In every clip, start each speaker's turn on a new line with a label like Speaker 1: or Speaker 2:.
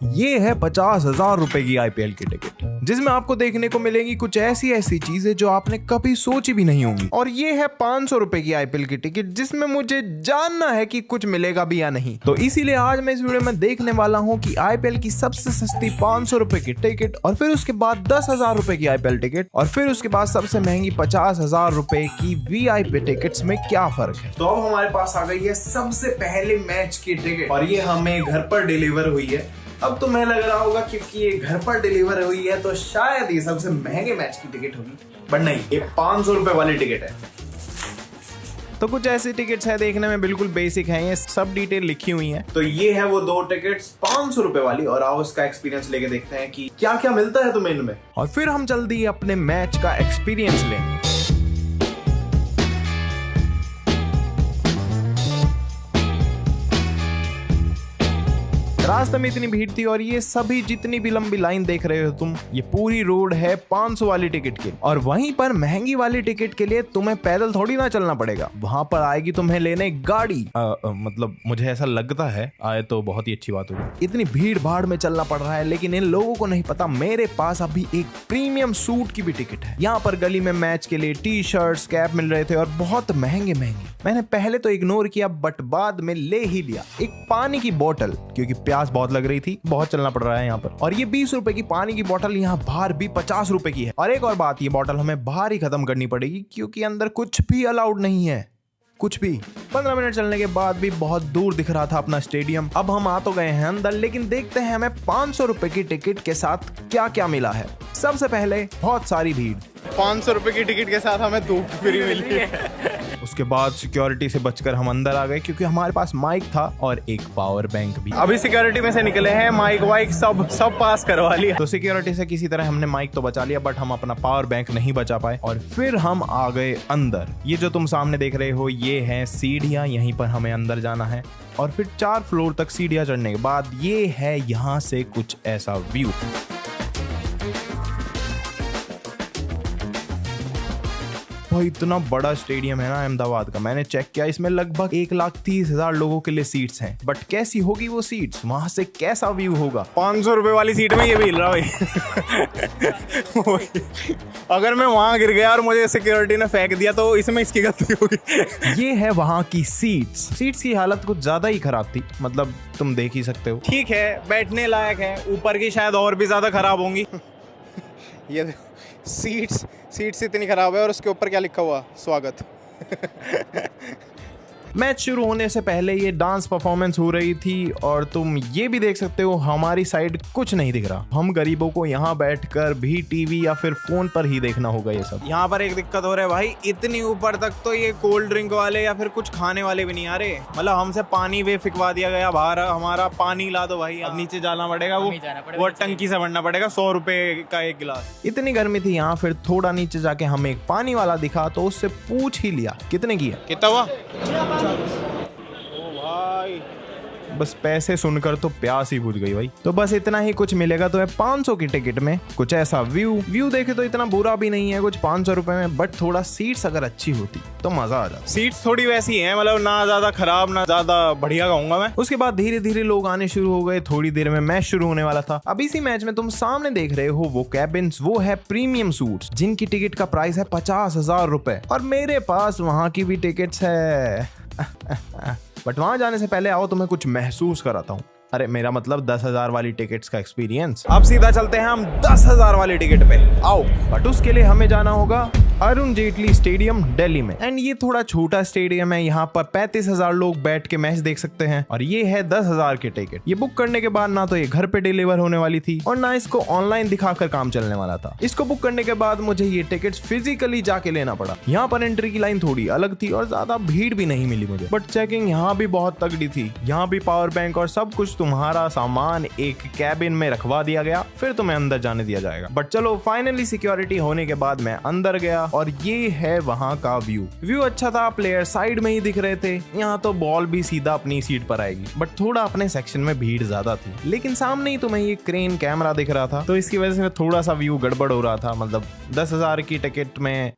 Speaker 1: ये है 50,000 रुपए की आईपीएल की टिकट, जिसमें आपको देखने को मिलेगी कुछ ऐसी ऐसी चीजें जो आपने कभी सोची भी नहीं होंगी। और ये है 500 रुपए की आईपीएल की टिकट, जिसमें मुझे जानना है कि कुछ मिलेगा भी या नहीं। तो इसीलिए आज मैं इस वीडियो में देखने वाला हूँ कि आईपीएल की सबसे सस्ती 500 रुपए की टिकट, और फिर उसके बाद 10,000 रुपए की आईपीएल टिकट, और फिर उसके बाद सबसे महंगी 50,000 रुपए की वीआईपी टिकट्स में क्या फर्क है। तो अब हमारे पास आ गई है सबसे पहले मैच की टिकट, और ये हमें घर पर डिलीवर हुई है। अब तुम्हें लग रहा होगा क्योंकि ये घर पर डिलीवर हुई है तो शायद ये सबसे महंगे मैच की टिकट होगी, बट नहीं, ये 500 रुपए वाली टिकट है। तो कुछ ऐसी टिकट्स है, देखने में बिल्कुल बेसिक है, ये सब डिटेल लिखी हुई है। तो ये है वो दो टिकट्स 500 रुपए वाली, और आओ इसका एक्सपीरियंस लेके देखते हैं कि क्या क्या मिलता है तुम्हें इनमें, और फिर हम जल्दी अपने मैच का एक्सपीरियंस लेंगे। रास्ते में इतनी भीड़ थी, और ये सभी जितनी भी लंबी लाइन देख रहे हो तुम, ये पूरी रोड है 500 वाली टिकट की। और वहीं पर महंगी वाली टिकट के लिए तुम्हें पैदल थोड़ी ना चलना पड़ेगा, वहां पर आएगी तुम्हें लेने गाड़ी। मतलब मुझे ऐसा लगता है, आए तो बहुत ही अच्छी बात होगी। इतनी भीड़ भाड़ में चलना पड़ रहा है, लेकिन इन लोगों को नहीं पता मेरे पास अभी एक प्रीमियम सूट की भी टिकट है। यहाँ पर गली में मैच के लिए टी शर्ट्स, कैप मिल रहे थे, और बहुत महंगे महंगे। मैंने पहले तो इग्नोर किया, बट बाद में ले ही लिया। एक पानी की बोतल, क्योंकि प्यास बहुत लग रही थी, बहुत चलना पड़ रहा है यहाँ पर। और ये 20 रुपए की पानी की बोतल यहाँ बाहर भी 50 रुपए की है। और एक और बात, ये बोतल हमें बाहर ही खत्म करनी पड़ेगी, क्योंकि अंदर कुछ भी अलाउड नहीं है, कुछ भी। 15 मिनट चलने के बाद भी बहुत दूर दिख रहा था अपना स्टेडियम। अब हम आ तो गए हैं अंदर, लेकिन देखते हैं हमें 500 रुपए की टिकट के साथ क्या क्या मिला है। सबसे पहले बहुत सारी भीड़।
Speaker 2: 500 रुपए की टिकट के साथ हमें धूप फ्री मिली है।
Speaker 1: उसके बाद सिक्योरिटी से बचकर हम अंदर आ गए, क्योंकि हमारे पास माइक था और एक पावर बैंक भी।
Speaker 2: अभी सिक्योरिटी में से निकले हैं, माइक वाइक सब पास करवा लिया।
Speaker 1: तो सिक्योरिटी से किसी तरह हमने माइक तो बचा लिया, बट हम अपना पावर बैंक नहीं बचा पाए। और फिर हम आ गए अंदर। ये जो तुम सामने देख रहे हो, ये है सीढ़ियां, यहीं पर हमें अंदर जाना है। और फिर 4 फ्लोर तक सीढ़ियां चढ़ने के बाद ये है यहाँ से कुछ ऐसा व्यू। भाई इतना बड़ा स्टेडियम है ना अहमदाबाद का, मैंने चेक किया, इसमें लगभग 1,30,000 लोगों के लिए सीट्स हैं। बट कैसी होगी वो सीट्स, वहां से कैसा व्यू होगा।
Speaker 2: 500 रुपए वाली सीट में ये भी हिल रहा भाई। अगर मैं वहां गिर गया और मुझे सिक्योरिटी ने फेंक दिया तो इसमें इसकी गलती होगी।
Speaker 1: ये है वहां की सीट्स की हालत कुछ ज्यादा ही खराब थी, मतलब तुम देख ही सकते हो।
Speaker 2: ठीक है, बैठने लायक है, ऊपर की शायद और भी ज्यादा खराब होंगी। ये सीट्स इतनी खराब है, और उसके ऊपर क्या लिखा हुआ, स्वागत।
Speaker 1: मैच शुरू होने से पहले ये डांस परफॉर्मेंस हो रही थी, और तुम ये भी देख सकते हो हमारी साइड कुछ नहीं दिख रहा। हम गरीबों को यहाँ बैठकर भी टीवी या फिर फोन पर ही देखना होगा ये सब।
Speaker 2: यहाँ पर एक दिक्कत हो रहा है भाई, इतनी ऊपर तक तो ये कोल्ड ड्रिंक वाले या फिर कुछ खाने वाले भी नहीं आ रहे। मतलब हमसे पानी वे फिकवा दिया गया बाहर, हमारा पानी ला दो भाई। अब नीचे जाना पड़ेगा, वो टंकी से भरना पड़ेगा, 100 रुपए का एक गिलास।
Speaker 1: इतनी गर्मी थी यहाँ, फिर थोड़ा नीचे जाके हमें एक पानी वाला दिखा, तो उससे पूछ ही लिया कितने की है।
Speaker 2: कितना हुआ? ओ भाई,
Speaker 1: बस पैसे सुनकर तो प्यास ही बुझ गई भाई। तो बस इतना ही कुछ मिलेगा तो है 500 की टिकट में कुछ ऐसा व्यू देखे तो इतना बुरा भी नहीं है कुछ 500 रुपए में, बट थोड़ा सीट्स अगर अच्छी होती तो मजा आ जाता।
Speaker 2: सीट्स थोड़ी वैसी हैं, मतलब ना ज्यादा खराब ना ज्यादा बढ़िया कहूंगा मैं।
Speaker 1: उसके बाद धीरे धीरे लोग आने शुरू हो गए, थोड़ी देर में मैच शुरू होने वाला था। अब इसी मैच में तुम सामने देख रहे हो वो कैबिन्स, वो है प्रीमियम सूट्स, जिनकी टिकट का प्राइस है 50,000 रुपए, और मेरे पास वहां की भी टिकट्स है। बट वहां जाने से पहले आओ तुम्हें कुछ महसूस कराता हूँ। अरे मेरा मतलब 10,000 वाली टिकट्स का एक्सपीरियंस।
Speaker 2: अब सीधा चलते हैं हम 10,000 वाली टिकट पे, आओ।
Speaker 1: बट उसके लिए हमें जाना होगा अरुण जेटली स्टेडियम दिल्ली में। एंड ये थोड़ा छोटा स्टेडियम है, यहाँ पर 35,000 लोग बैठ के मैच देख सकते हैं, और ये है 10,000 की टिकट। ये बुक करने के बाद ना तो ये घर पे डिलीवर होने वाली थी, और ना इसको ऑनलाइन दिखाकर काम चलने वाला था। इसको बुक करने के बाद मुझे ये टिकट फिजिकली जाके लेना पड़ा। यहाँ पर एंट्री की लाइन थोड़ी अलग थी, और ज्यादा भीड़ भी नहीं मिली मुझे, बट चेकिंग यहाँ भी बहुत तगड़ी थी। यहाँ भी पावर बैंक और सब कुछ, तुम्हारा सामान एक कैबिन में रखवा दिया गया, फिर तुम्हें अंदर जाने दिया जाएगा। बट चलो, फाइनली सिक्योरिटी होने के बाद मैं अंदर गया, और ये है वहां का व्यू अच्छा था। प्लेयर साइड में ही दिख रहे थे। यहाँ तो बॉल भी सीधा अपनी सीट पर आएगी, बट थोड़ा अपने सेक्शन में भीड़ ज्यादा थी। लेकिन सामने ही तुम्हें ये क्रेन कैमरा दिख रहा था, तो इसकी वजह से थोड़ा सा व्यू गड़बड़ हो रहा था। मतलब 10,000 की टिकट में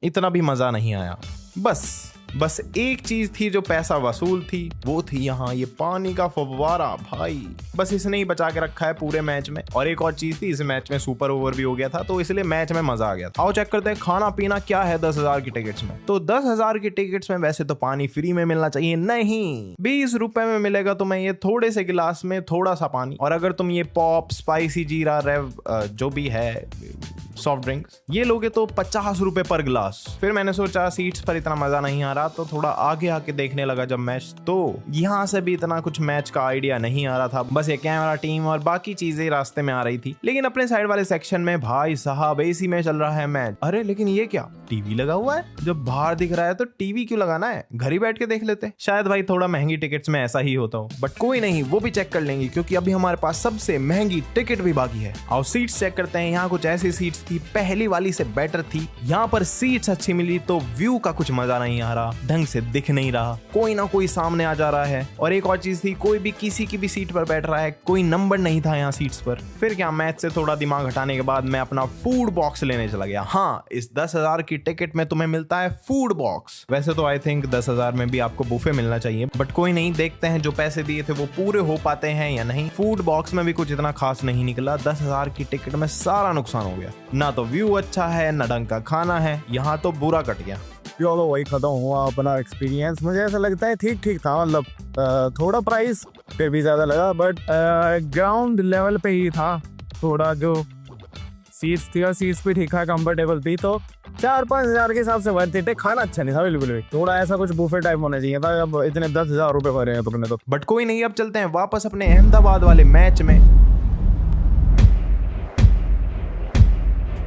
Speaker 1: इतना भी मजा नहीं आया। बस बस एक चीज थी जो पैसा वसूल थी, वो थी यहाँ ये पानी का फव्वारा भाई। बस इसने ही बचा के रखा है पूरे मैच में। और एक और चीज थी, इस मैच में सुपर ओवर भी हो गया था तो इसलिए मैच में मजा आ गया था। आओ चेक करते हैं खाना पीना क्या है 10,000 की टिकट्स में। तो 10,000 की टिकट्स में वैसे तो पानी फ्री में मिलना चाहिए, नहीं 20 रुपए में मिलेगा तुम्हें ये थोड़े से गिलास में थोड़ा सा पानी। और अगर तुम ये पॉप, स्पाइसी, जीरा, रेव जो भी है सॉफ्ट ड्रिंक्स ये लोगे तो 50 रुपए पर गिलास। फिर मैंने सोचा सीट्स पर इतना मजा नहीं आ रहा तो थोड़ा आगे आके देखने लगा जब मैच, तो यहाँ से भी इतना कुछ मैच का आइडिया नहीं आ रहा था। बस ये कैमरा टीम और बाकी चीजें रास्ते में आ रही थी। लेकिन अपने साइड वाले सेक्शन में भाई साहब एसी में चल रहा है मैच। अरे लेकिन ये क्या, टीवी लगा हुआ है? जब बाहर दिख रहा है तो टीवी क्यों लगाना है, घर ही बैठ के देख लेते। शायद भाई थोड़ा महंगी टिकट्स में ऐसा ही होता हो, बट कोई नहीं, वो भी चेक कर लेंगे क्योंकि अभी हमारे पास सबसे महंगी टिकट भी बाकी है। आओ सीट्स चेक करते हैं। यहाँ कुछ ऐसी सीट्स थी, पहली वाली से बेटर थी। यहाँ पर सीट्स अच्छी मिली तो व्यू का कुछ मजा नहीं आ रहा, ढंग से दिख नहीं रहा, कोई ना कोई सामने आ जा रहा है। और एक और चीज थी, कोई भी किसी की भी सीट पर बैठ रहा है, कोई नंबर नहीं था यहाँ सीट्स पर। फिर क्या, मैच से थोड़ा दिमाग हटाने के बाद मैं अपना फूड बॉक्स लेने चला गया। हाँ, इस 10,000 की टिकट में तुम्हें मिलता है फूड बॉक्स। वैसे तो आई थिंक 10,000 में भी आपको बुफे मिलना चाहिए, बट कोई नहीं, देखते हैं जो पैसे दिए थे वो पूरे हो पाते हैं या नहीं। फूड बॉक्स में भी कुछ इतना खास नहीं निकला। 10,000 की टिकट में सारा नुकसान हो गया, ना तो व्यू अच्छा है ना ढंग का खाना है, यहाँ तो बुरा कट गया।
Speaker 3: चलो वही खत्म हुआ अपना एक्सपीरियंस। मुझे ऐसा लगता है ठीक ठीक था, मतलब थोड़ा प्राइस फिर भी ज्यादा लगा, बट ग्राउंड लेवल पे ही था। थोड़ा जो सीट्स थी और सीट्स भी ठीक ठाक कंफर्टेबल थी, तो 4-5 हज़ार के हिसाब से वर्थ इट है। खाना अच्छा नहीं था बिल्कुल भी, थोड़ा ऐसा कुछ बुफे टाइप होना चाहिए था। अब इतने 10,000 रुपए भरे हैं तुमने तो।
Speaker 1: बट कोई नहीं, अब चलते हैं वापस अपने अहमदाबाद वाले मैच में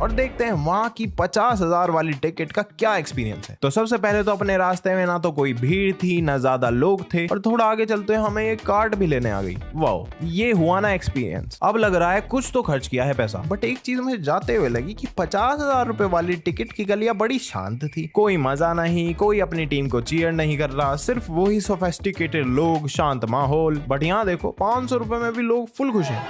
Speaker 1: और देखते हैं वहां की 50,000 वाली टिकट का क्या एक्सपीरियंस है। तो सबसे पहले तो अपने रास्ते में ना तो कोई भीड़ थी ना ज्यादा लोग थे, और थोड़ा आगे चलते हैं हमें ये कार्ड भी लेने आ गई। वाओ, ये हुआ ना एक्सपीरियंस। अब लग रहा है कुछ तो खर्च किया है पैसा। बट एक चीज मुझे जाते हुए लगी कि 50,000 रुपए वाली टिकट की गलियां बड़ी शांत थी, कोई मजा नहीं, कोई अपनी टीम को चीयर नहीं कर रहा, सिर्फ वही सोफिस्टिकेटेड लोग, शांत माहौल। बट यहाँ देखो 500 रुपए में भी लोग फुल खुश हैं।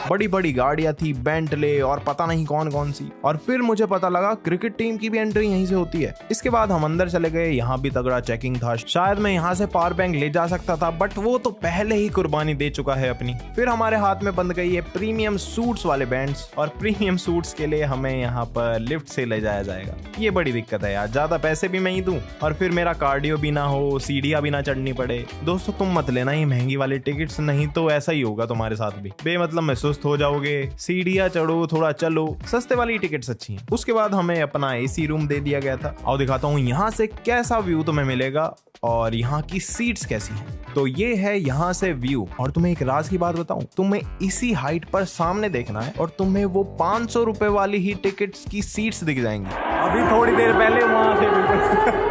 Speaker 1: बड़ी बड़ी गाड़ियां थी, बेंटले और पता नहीं कौन कौन सी। और फिर मुझे पता लगा क्रिकेट टीम की भी एंट्री यहीं से होती है। इसके बाद हम अंदर चले गए, यहाँ भी तगड़ा चेकिंग था। शायद मैं यहाँ से पावर बैंक ले जा सकता था, बट वो तो पहले ही कुर्बानी दे चुका है अपनी। फिर हमारे हाथ में बंद गई है प्रीमियम सूट्स वाले बैंड्स, और प्रीमियम सूट्स के लिए हमें यहाँ पर लिफ्ट से ले जाया जाएगा। ये बड़ी दिक्कत है यार, ज्यादा पैसे भी मैं ही दूं और फिर मेरा कार्डियो भी ना हो, सीढ़ियां भी ना चढ़नी पड़े। दोस्तों तुम मत लेना ये महंगी वाली टिकट्स, नहीं तो ऐसा ही होगा तुम्हारे साथ भी, बेमतलब में सुस्त हो जाओगे। सीढ़ियां चढ़ो, थोड़ा चलो। सस्ते वाली टिकट्स अच्छी हैं। उसके बाद हमें अपना एसी रूम दे दिया गया था। आओ दिखाता हूँ यहाँ से कैसा व्यू तुम्हें मिलेगा और यहाँ की सीट्स कैसी हैं। तो ये है यहाँ से व्यू। और तुम्हें एक राज की बात बताऊं, तुम्हें इसी हाइट पर सामने देखना है और तुम्हें वो 500 रुपए वाली ही टिकट्स की सीट्स दिख जाएंगी।
Speaker 3: अभी थोड़ी देर पहले वहां से बिल्कुल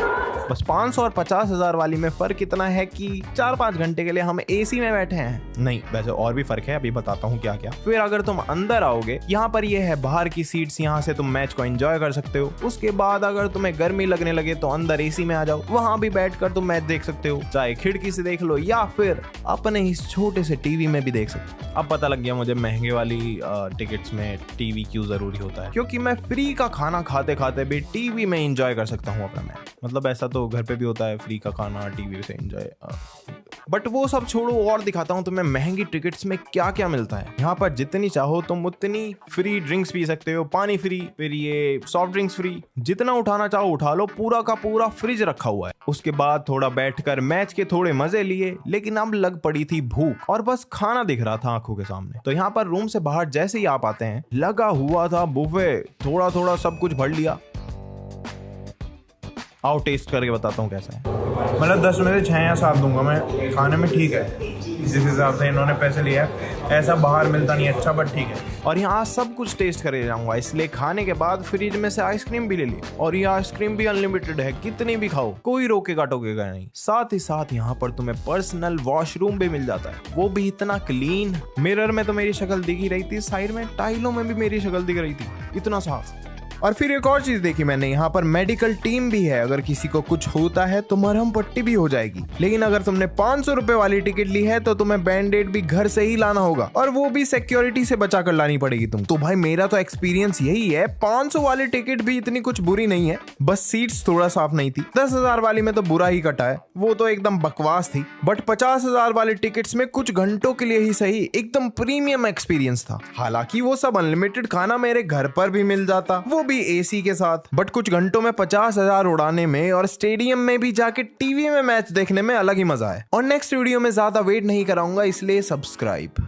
Speaker 1: बस 500 और 50,000 वाली में फर्क इतना है कि 4-5 घंटे के लिए हम एसी में बैठे हैं। नहीं, वैसे और भी फर्क है, अभी बताता हूँ क्या क्या। फिर अगर तुम अंदर आओगे, यहाँ पर ये है बाहर की सीट्स, यहाँ से तुम मैच को एंजॉय कर सकते हो। उसके बाद अगर तुम्हें गर्मी लगने लगे तो अंदर एसी में आ जाओ, वहां भी बैठकर तुम मैच देख सकते हो, चाहे खिड़की से देख लो या फिर अपने इस छोटे से टीवी में भी देख सकते हो। अब पता लग गया मुझे महंगे वाली टिकट्स में टीवी क्यों जरूरी होता है, क्योंकि मैं फ्री का खाना खाते खाते भी टीवी में एंजॉय कर सकता हूँ अपना मैच। मतलब ऐसा तो घर पे भी होता है, फ्री का खाना टीवी से एंजॉय। बट वो सब छोड़ो और दिखाता हूँ तुम्हें महंगी टिकट्स में क्या क्या मिलता है। यहाँ पर जितनी चाहो तुम उतनी फ्री ड्रिंक्स पी सकते हो, पानी फ्री, फिर ये सॉफ्ट ड्रिंक्स फ्री, जितना उठाना चाहो उठा लो, पूरा का पूरा फ्रिज रखा हुआ है। उसके बाद थोड़ा बैठकर मैच के थोड़े मजे लिए, लेकिन अब लग पड़ी थी भूख और बस खाना दिख रहा था आंखों के सामने। तो यहाँ पर रूम से बाहर जैसे ही आप आते हैं, लगा हुआ था बुफे, थोड़ा थोड़ा सब कुछ भर लिया। आओ टेस्ट करके बताता हूँ कैसा है।
Speaker 2: मतलब 10 में से 6 या 7 दूंगा मैं। खाने में ठीक है, जिस हिसाब से इन्होंने पैसे लिया है। ऐसा बाहर मिलता नहीं अच्छा, बट ठीक है।
Speaker 1: और यहाँ सब कुछ टेस्ट करे जाऊंगा, इसलिए खाने के बाद फ्रिज में से आइसक्रीम भी ले ली। और ये आइसक्रीम भी अनलिमिटेड है, कितनी भी खाओ, कोई रोकेगा टोकेगा नहीं। साथ ही साथ यहाँ पर तुम्हें पर्सनल वॉशरूम भी मिल जाता है, वो भी इतना क्लीन। मिरर में तो मेरी शक्ल दिख ही रही थी, साइड में टाइलों में भी मेरी शक्ल दिख रही थी, इतना साफ। और फिर एक और चीज देखी मैंने, यहाँ पर मेडिकल टीम भी है, अगर किसी को कुछ होता है तो मरहम पट्टी भी हो जाएगी। लेकिन अगर तुमने 500 रुपए वाली टिकट ली है तो तुम्हें बैंडेड भी घर से ही लाना होगा, और वो भी सिक्योरिटी से बचा कर लानी पड़ेगी तुम। तो भाई मेरा तो एक्सपीरियंस यही है, 500 वाली टिकट भी इतनी कुछ बुरी नहीं है, बस सीट्स थोड़ा साफ नहीं थी। 10,000 वाली में तो बुरा ही कटा है, वो तो एकदम बकवास थी। बट 50,000 वाली टिकट्स में कुछ घंटों के लिए ही सही एकदम प्रीमियम एक्सपीरियंस था। हालांकि वो सब अनलिमिटेड खाना मेरे घर पर भी मिल जाता, वो भी एसी के साथ। बट कुछ घंटों में 50,000 उड़ाने में और स्टेडियम में भी जाके टीवी में मैच देखने में अलग ही मजा है। और नेक्स्ट वीडियो में ज्यादा वेट नहीं कराऊंगा, इसलिए सब्सक्राइब।